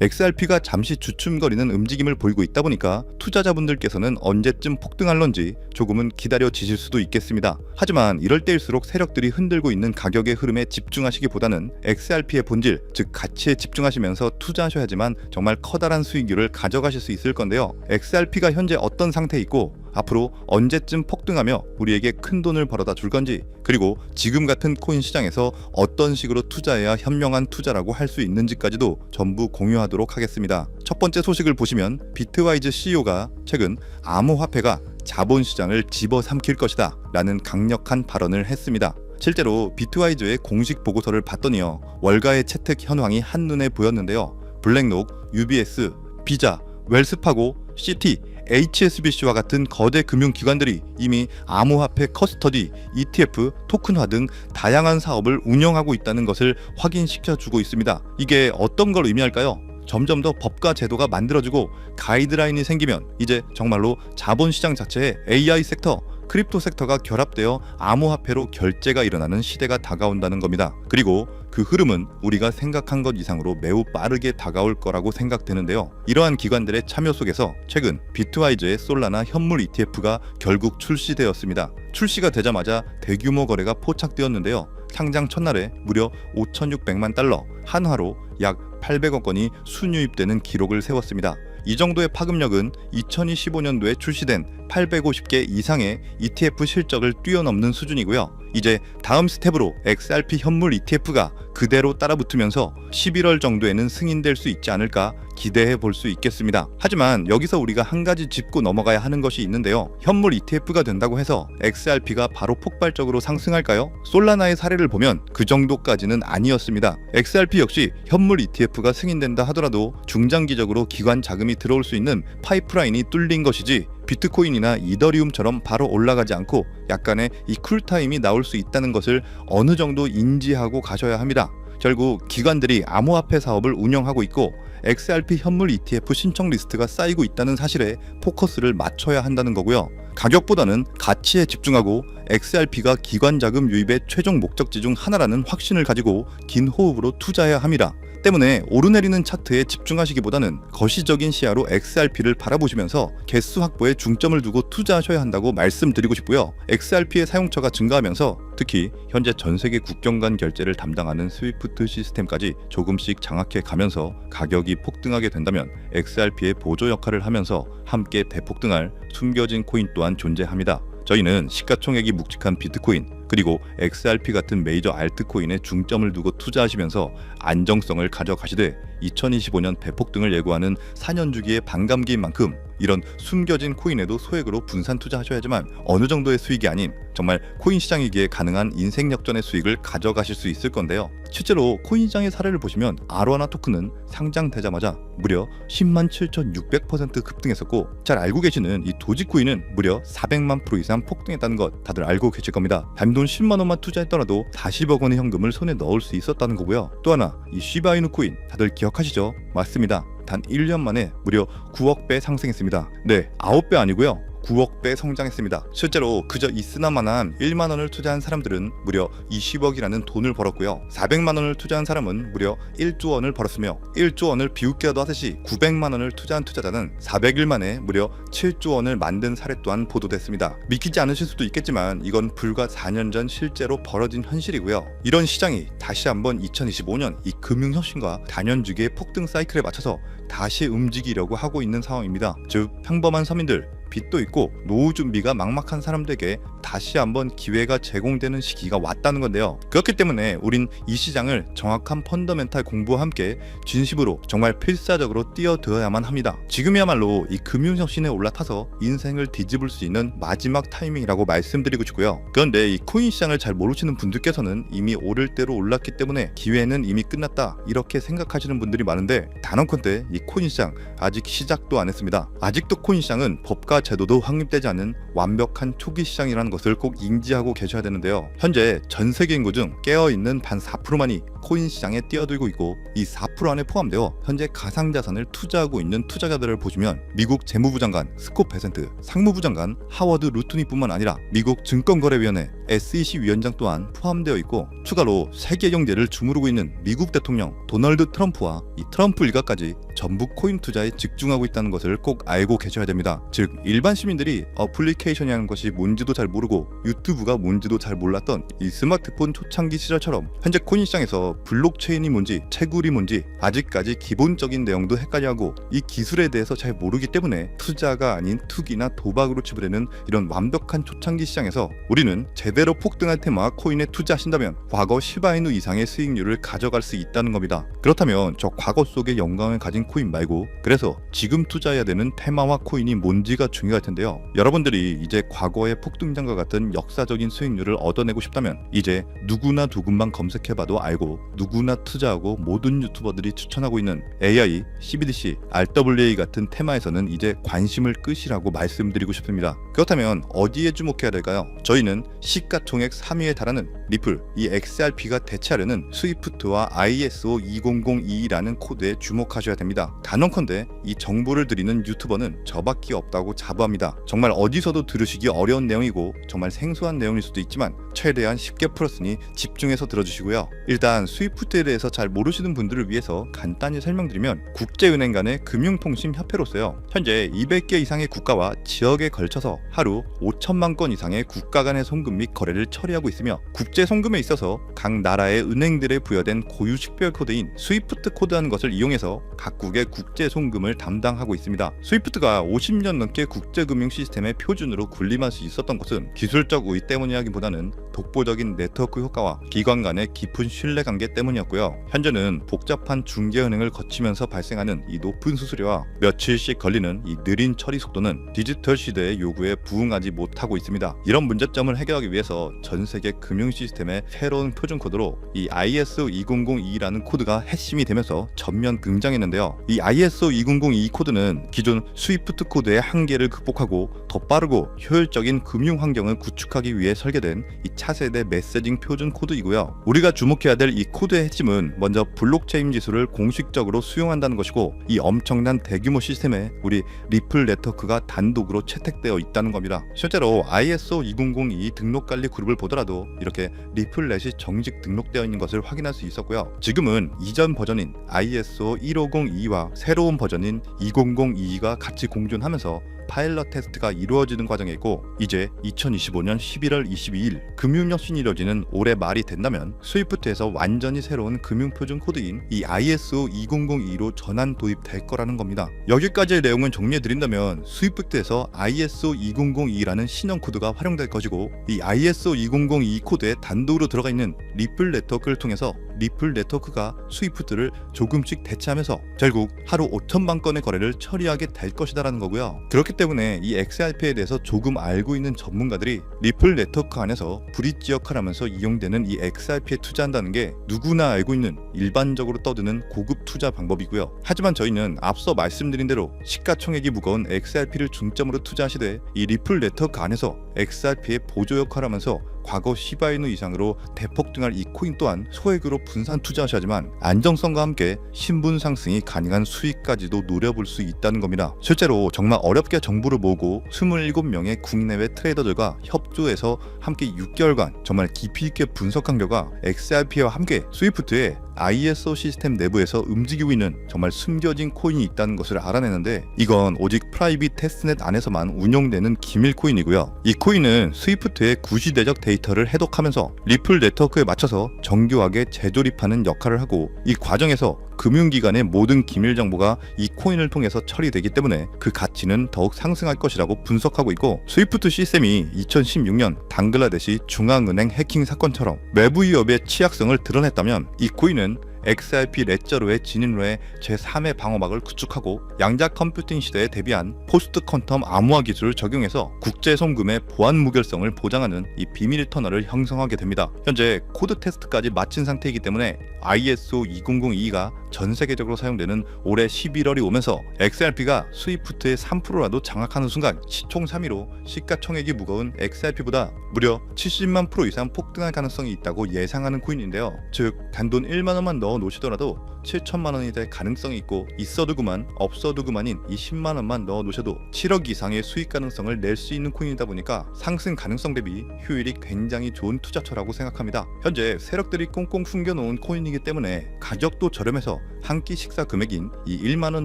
XRP가 잠시 주춤거리는 움직임을 보이고 있다 보니까 투자자분들께서는 언제쯤 폭등할런지 조금은 기다려지실 수도 있겠습니다. 하지만 이럴 때일수록 세력들이 흔들고 있는 가격의 흐름에 집중하시기보다는 XRP의 본질, 즉 가치에 집중하시면서 투자하셔야지만 정말 커다란 수익률을 가져가실 수 있을 건데요. XRP가 현재 어떤 상태에 있고 앞으로 언제쯤 폭등하며 우리에게 큰 돈을 벌어다 줄 건지, 그리고 지금 같은 코인 시장에서 어떤 식으로 투자해야 현명한 투자라고 할 수 있는지까지도 전부 공유하도록 하겠습니다. 첫 번째 소식을 보시면 비트와이즈 CEO가 최근 암호화폐가 자본시장을 집어삼킬 것이다 라는 강력한 발언을 했습니다. 실제로 비트와이즈의 공식 보고서를 봤더니요, 월가의 채택 현황이 한눈에 보였는데요. 블랙록, UBS, 비자, 웰스파고, 시티, HSBC와 같은 거대 금융기관들이 이미 암호화폐 커스터디, ETF, 토큰화 등 다양한 사업을 운영하고 있다는 것을 확인시켜주고 있습니다. 이게 어떤 걸 의미할까요? 점점 더 법과 제도가 만들어지고 가이드라인이 생기면 이제 정말로 자본시장 자체에 AI 섹터, 크립토 섹터가 결합되어 암호화폐로 결제가 일어나는 시대가 다가온다는 겁니다. 그리고 그 흐름은 우리가 생각한 것 이상으로 매우 빠르게 다가올 거라고 생각되는데요. 이러한 기관들의 참여 속에서 최근 비트와이즈의 솔라나 현물 ETF가 결국 출시되었습니다. 출시가 되자마자 대규모 거래가 포착되었는데요. 상장 첫날에 무려 5,600만 달러, 한화로 약 800억 원이 순유입되는 기록을 세웠습니다. 이 정도의 파급력은 2025년도에 출시된 850개 이상의 ETF 실적을 뛰어넘는 수준이고요. 이제 다음 스텝으로 XRP 현물 ETF가 그대로 따라붙으면서 11월 정도에는 승인될 수 있지 않을까 기대해 볼 수 있겠습니다. 하지만 여기서 우리가 한 가지 짚고 넘어가야 하는 것이 있는데요. 현물 ETF가 된다고 해서 XRP가 바로 폭발적으로 상승할까요? 솔라나의 사례를 보면 그 정도까지는 아니었습니다. XRP 역시 현물 ETF가 승인된다 하더라도 중장기적으로 기관 자금이 들어올 수 있는 파이프라인이 뚫린 것이지, 비트코인이나 이더리움처럼 바로 올라가지 않고 약간의 이 쿨타임이 나올 수 있다는 것을 어느 정도 인지하고 가셔야 합니다. 결국 기관들이 암호화폐 사업을 운영하고 있고 XRP 현물 ETF 신청 리스트가 쌓이고 있다는 사실에 포커스를 맞춰야 한다는 거고요. 가격보다는 가치에 집중하고 XRP가 기관 자금 유입의 최종 목적지 중 하나라는 확신을 가지고 긴 호흡으로 투자해야 합니다. 때문에 오르내리는 차트에 집중하시기보다는 거시적인 시야로 XRP를 바라보시면서 개수 확보에 중점을 두고 투자하셔야 한다고 말씀드리고 싶고요. XRP의 사용처가 증가하면서 특히 현재 전 세계 국경 간 결제를 담당하는 스위프트 시스템까지 조금씩 장악해 가면서 가격이 폭등하게 된다면 XRP의 보조 역할을 하면서 함께 대폭등할 숨겨진 코인 또한 존재합니다. 저희는 시가총액이 묵직한 비트코인 그리고 XRP 같은 메이저 알트코인에 중점을 두고 투자하시면서 안정성을 가져가시되 2025년 대폭등을 예고하는 4년 주기의 반감기인 만큼 이런 숨겨진 코인에도 소액으로 분산 투자하셔야지만 어느 정도의 수익이 아닌 정말 코인 시장이기에 가능한 인생 역전의 수익을 가져가실 수 있을 건데요. 실제로 코인 시장의 사례를 보시면 아로하나 토큰은 상장되자마자 무려 107,600% 급등했었고, 잘 알고 계시는 이 도지코인은 무려 400만 프로 이상 폭등했다는 것 다들 알고 계실 겁니다. 단돈 10만 원만 투자했더라도 40억 원의 현금을 손에 넣을 수 있었다는 거고요. 또 하나, 이 시바이누 코인 다들 기억하시죠? 맞습니다. 단 1년 만에 무려 9억 배 상승했습니다. 네, 9배 아니고요. 9억 배 성장했습니다. 실제로 그저 있으나마나한 1만 원을 투자한 사람들은 무려 20억이라는 돈을 벌었고요. 400만 원을 투자한 사람은 무려 1조 원을 벌었으며 1조 원을 비웃기라도 하듯이 900만 원을 투자한 투자자는 400일 만에 무려 7조 원을 만든 사례 또한 보도됐습니다. 믿기지 않으실 수도 있겠지만 이건 불과 4년 전 실제로 벌어진 현실이고요. 이런 시장이 다시 한번 2025년 이 금융혁신과 단연주기의 폭등 사이클에 맞춰서 다시 움직이려고 하고 있는 상황입니다. 즉 평범한 서민들, 빚도 있고 노후 준비가 막막한 사람들에게 다시 한번 기회가 제공되는 시기가 왔다는 건데요. 그렇기 때문에 우린 이 시장을 정확한 펀더멘탈 공부와 함께 진심으로 정말 필사적으로 뛰어들어야만 합니다. 지금이야말로 이 금융혁신에 올라타서 인생을 뒤집을 수 있는 마지막 타이밍이라고 말씀드리고 싶고요. 그런데 이 코인 시장을 잘 모르시는 분들께서는 이미 오를 대로 올랐기 때문에 기회는 이미 끝났다 이렇게 생각하시는 분들이 많은데, 단언컨대 이 코인 시장 아직 시작도 안 했습니다. 아직도 코인 시장은 법과 제도도 확립되지 않은 완벽한 초기 시장이라는 것을 꼭 인지하고 계셔야 되는데요. 현재 전 세계 인구 중 깨어있는 반 4%만이 코인 시장에 뛰어들고 있고 이 4% 안에 포함되어 현재 가상자산을 투자하고 있는 투자자들을 보시면 미국 재무부 장관 스콧 베센트, 상무부 장관 하워드 루트니뿐만 아니라 미국 증권거래위원회 SEC 위원장 또한 포함되어 있고, 추가로 세계 경제를 주무르고 있는 미국 대통령 도널드 트럼프와 이 트럼프 일가까지 전부 코인 투자에 집중하고 있다는 것을 꼭 알고 계셔야 됩니다. 즉 일반 시민들이 어플리케이션이라는 것이 뭔지도 잘 모르고 유튜브가 뭔지도 잘 몰랐던 이 스마트폰 초창기 시절처럼 현재 코인 시장에서 블록체인이 뭔지, 채굴이 뭔지 아직까지 기본적인 내용도 헷갈려하고 이 기술에 대해서 잘 모르기 때문에 투자가 아닌 투기나 도박으로 치부되는 이런 완벽한 초창기 시장에서 우리는 제대로 폭등할 테마 코인에 투자하신다면 과거 시바이누 이상의 수익률을 가져갈 수 있다는 겁니다. 그렇다면 저 과거 속의 영광을 가진 코인 말고 그래서 지금 투자해야 되는 테마와 코인이 뭔지가 중요할 텐데요. 여러분들이 이제 과거의 폭등장과 같은 역사적인 수익률을 얻어내고 싶다면 이제 누구나 누군만 검색해봐도 알고 누구나 투자하고 모든 유튜버들이 추천하고 있는 AI, CBDC, RWA 같은 테마에서는 이제 관심을 끄시라고 말씀드리고 싶습니다. 그렇다면 어디에 주목해야 될까요? 저희는 시가총액 3위에 달하는 리플, 이 XRP가 대체하려는 스위프트와 ISO 20022라는 코드에 주목하셔야 됩니다. 단언컨대 이 정보를 드리는 유튜버는 저밖에 없다고 자부합니다. 정말 어디서도 들으시기 어려운 내용이고 정말 생소한 내용일 수도 있지만 최대한 쉽게 풀었으니 집중해서 들어주시고요. 일단 스위프트에 대해서 잘 모르시는 분들을 위해서 간단히 설명드리면 국제은행 간의 금융통신협회로서요, 현재 200개 이상의 국가와 지역에 걸쳐서 하루 5천만 건 이상의 국가 간의 송금 및 거래를 처리하고 있으며, 국제 송금에 있어서 각 나라의 은행들에 부여된 고유 식별 코드인 스위프트 코드라는 것을 이용해서 각국의 국제 송금을 담당하고 있습니다. 스위프트가 50년 넘게 국제금융 시스템의 표준으로 군림할 수 있었던 것은 기술적 우위 때문이라기보다는 독보적인 네트워크 효과와 기관 간의 깊은 신뢰관계 때문이었고요. 현재는 복잡한 중개은행을 거치면서 발생하는 이 높은 수수료와 며칠씩 걸리는 이 느린 처리 속도는 디지털 시대의 요구에 부응하지 못하고 있습니다. 이런 문제점을 해결하기 위해서 전 세계 금융 시스템의 새로운 표준 코드로 이 ISO 2002라는 코드가 핵심이 되면서 전면 등장했는데요. 이 ISO 2002 코드는 기존 스위프트 코드의 한계를 극복하고 더 빠르고 효율적인 금융 환경을 구축하기 위해 설계된 이 차세대 메시징 표준 코드이고요. 우리가 주목해야 될 이 코드의 핵심은 먼저 블록체인 기술을 공식적으로 수용한다는 것이고, 이 엄청난 대규모 시스템에 우리 리플 네트워크가 단독으로 채택되어 있다는 겁니다. 실제로 ISO 2002 등록 관리 그룹을 보더라도 이렇게 리플넷이 정식 등록되어 있는 것을 확인할 수 있었고요. 지금은 이전 버전인 ISO 1502와 새로운 버전인 2002가 같이 공존하면서 파일럿 테스트가 이루어지는 과정에 있고, 이제 2025년 11월 22일 금융혁신이 이루어지는 올해 말이 된다면 스위프트에서 완전히 새로운 금융표준 코드인 이 ISO 2002로 전환 도입될 거라는 겁니다. 여기까지의 내용을 정리해드린다면 스위프트에서 ISO 2002라는 신형 코드가 활용될 것이고, 이 ISO 2002 코드에 단독으로 들어가 있는 리플 네트워크를 통해서 리플 네트워크가 스위프트를 조금씩 대체하면서 결국 하루 5천만 건의 거래를 처리하게 될 것이다라는 거고요. 그렇기 때문에 이 XRP에 대해서 조금 알고 있는 전문가들이 리플 네트워크 안에서 브릿지 역할을 하면서 이용되는 이 XRP에 투자한다는 게 누구나 알고 있는 일반적으로 떠드는 고급 투자 방법이고요. 하지만 저희는 앞서 말씀드린 대로 시가총액이 무거운 XRP를 중점으로 투자하시되 이 리플 네트워크 안에서 XRP의 보조 역할을 하면서 과거 시바이누 이상으로 대폭등할 이 코인 또한 소액으로 분산 투자하셔야지만 안정성과 함께 신분 상승이 가능한 수익까지도 노려볼 수 있다는 겁니다. 실제로 정말 어렵게 정보를 모으고 27명의 국내외 트레이더들과 협조해서 함께 6개월간 정말 깊이 있게 분석한 결과 XRP와 함께 스위프트의 ISO 시스템 내부에서 움직이고 있는 정말 숨겨진 코인이 있다는 것을 알아내는데, 이건 오직 프라이빗 테스트넷 안에서만 운영되는 기밀 코인이고요. 이 코인은 스위프트의 구시대적 데이터를 해독하면서 리플 네트워크에 맞춰서 정교하게 재조립하는 역할을 하고, 이 과정에서 금융기관의 모든 기밀 정보가 이 코인을 통해서 처리되기 때문에 그 가치는 더욱 상승할 것이라고 분석하고 있고, 스위프트 시스템이 2016년 방글라데시 중앙은행 해킹 사건처럼 외부 위협의 취약성을 드러냈다면 이 코인은 XRP 레저로의 진입로에 제3의 방어막을 구축하고 양자 컴퓨팅 시대에 대비한 포스트 퀀텀 암호화 기술을 적용해서 국제 송금의 보안 무결성을 보장하는 이 비밀 터널을 형성하게 됩니다. 현재 코드 테스트까지 마친 상태이기 때문에 ISO 20022가 전 세계적으로 사용되는 올해 11월이 오면서 XRP가 스위프트의 3%라도 장악하는 순간 시총 3위로 시가총액이 무거운 XRP보다 무려 70만 프로 이상 폭등할 가능성이 있다고 예상하는 코인인데요. 즉 단돈 1만 원만 넣어 놓으시더라도 7천만 원이 될 가능성이 있고 있어도 그만 없어도 그만인 이 10만 원만 넣어 놓으셔도 7억 이상의 수익 가능성을 낼 수 있는 코인이다 보니까 상승 가능성 대비 효율이 굉장히 좋은 투자처라고 생각합니다. 현재 세력들이 꽁꽁 숨겨놓은 코인이기 때문에 가격도 저렴해서 한 끼 식사 금액인 이 1만 원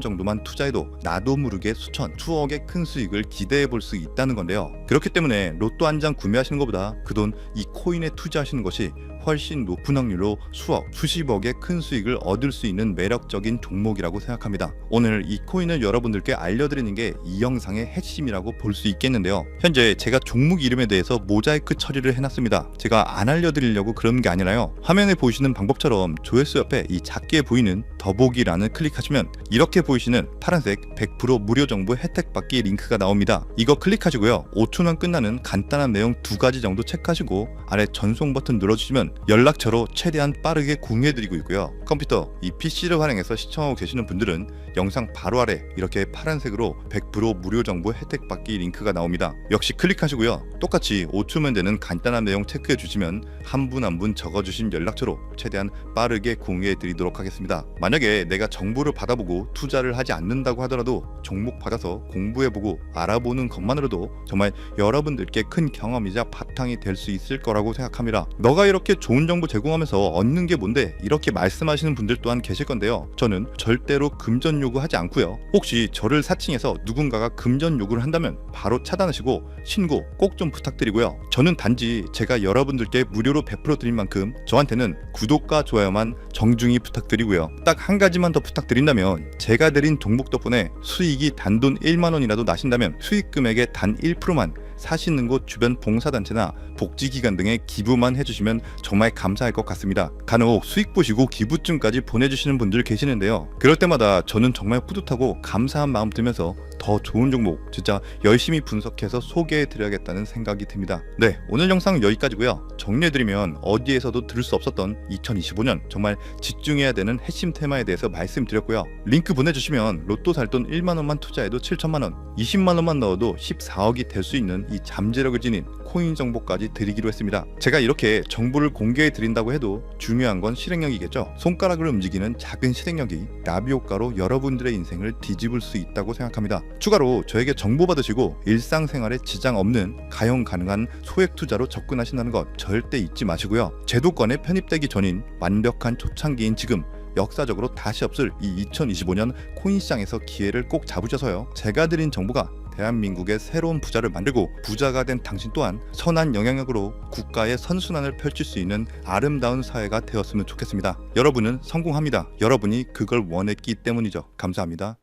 정도만 투자해도 나도 모르게 수천, 수억의 큰 수익을 기대해 볼 수 있다는 건데요. 그렇기 때문에 로또 한 장 구매하시는 것보다 그 돈 이 코인에 투자하시는 것이 훨씬 높은 확률로 수억, 수십억의 큰 수익을 얻을 수 있는 매력적인 종목이라고 생각합니다. 오늘 이 코인을 여러분들께 알려드리는 게 이 영상의 핵심이라고 볼 수 있겠는데요. 현재 제가 종목 이름에 대해서 모자이크 처리를 해놨습니다. 제가 안 알려드리려고 그런 게 아니라요. 화면에 보이시는 방법처럼 조회수 옆에 이 작게 보이는 더보기란을 클릭하시면 이렇게 보이시는 파란색 100% 무료 정보 혜택 받기 링크가 나옵니다. 이거 클릭하시고요. 5초면 끝나는 간단한 내용 2가지 정도 체크하시고 아래 전송 버튼 눌러주시면 연락처로 최대한 빠르게 공유해드리고 있고요. 컴퓨터, 이 PC를 활용해서 시청하고 계시는 분들은 영상 바로 아래 이렇게 파란색으로 100% 무료 정보 혜택 받기 링크가 나옵니다. 역시 클릭하시고요. 똑같이 5초면 되는 간단한 내용 체크해 주시면 한 분 한 분 적어주신 연락처로 최대한 빠르게 공유해드리도록 하겠습니다. 만약에 내가 정보를 받아보고 투자를 하지 않는다고 하더라도 종목 받아서 공부해보고 알아보는 것만으로도 정말 여러분들께 큰 경험이자 바탕이 될 수 있을 거라고 생각합니다. 너가 이렇게 좋은 정보 제공하면서 얻는 게 뭔데? 이렇게 말씀하시는 분들 또한 계실 건데요. 저는 절대로 금전 요구하지 않고요. 혹시 저를 사칭해서 누군가가 금전 요구를 한다면 바로 차단하시고 신고 꼭 좀 부탁드리고요. 저는 단지 제가 여러분들께 무료로 베풀어 드릴 만큼 저한테는 구독과 좋아요만 정중히 부탁드리고요. 딱 한 가지만 더 부탁드린다면 제가 드린 종목 덕분에 수익이 단돈 1만 원이라도 나신다면 수익 금액의 단 1%만 사시는 곳 주변 봉사단체나 복지기관 등에 기부만 해주시면 정말 감사할 것 같습니다. 간혹 수익 보시고 기부증까지 보내주시는 분들 계시는데요. 그럴 때마다 저는 정말 뿌듯하고 감사한 마음 들면서 더 좋은 종목 진짜 열심히 분석해서 소개해드려야겠다는 생각이 듭니다. 네, 오늘 영상은 여기까지고요. 정리해드리면 어디에서도 들을 수 없었던 2025년 정말 집중해야 되는 핵심 테마에 대해서 말씀드렸고요. 링크 보내주시면 로또 살 돈 1만 원만 투자해도 7천만 원, 20만 원만 넣어도 14억이 될 수 있는 이 잠재력을 지닌 코인 정보까지 드리기로 했습니다. 제가 이렇게 정보를 공개해 드린다고 해도 중요한 건 실행력이겠죠. 손가락을 움직이는 작은 실행력이 나비 효과로 여러분들의 인생을 뒤집을 수 있다고 생각합니다. 추가로 저에게 정보 받으시고 일상생활에 지장 없는 가용 가능한 소액 투자로 접근하신다는 것 절대 잊지 마시고요. 제도권에 편입되기 전인 완벽한 초창기인 지금 역사적으로 다시 없을 이 2025년 코인 시장에서 기회를 꼭 잡으셔서요. 제가 드린 정보가 대한민국의 새로운 부자를 만들고 부자가 된 당신 또한 선한 영향력으로 국가의 선순환을 펼칠 수 있는 아름다운 사회가 되었으면 좋겠습니다. 여러분은 성공합니다. 여러분이 그걸 원했기 때문이죠. 감사합니다.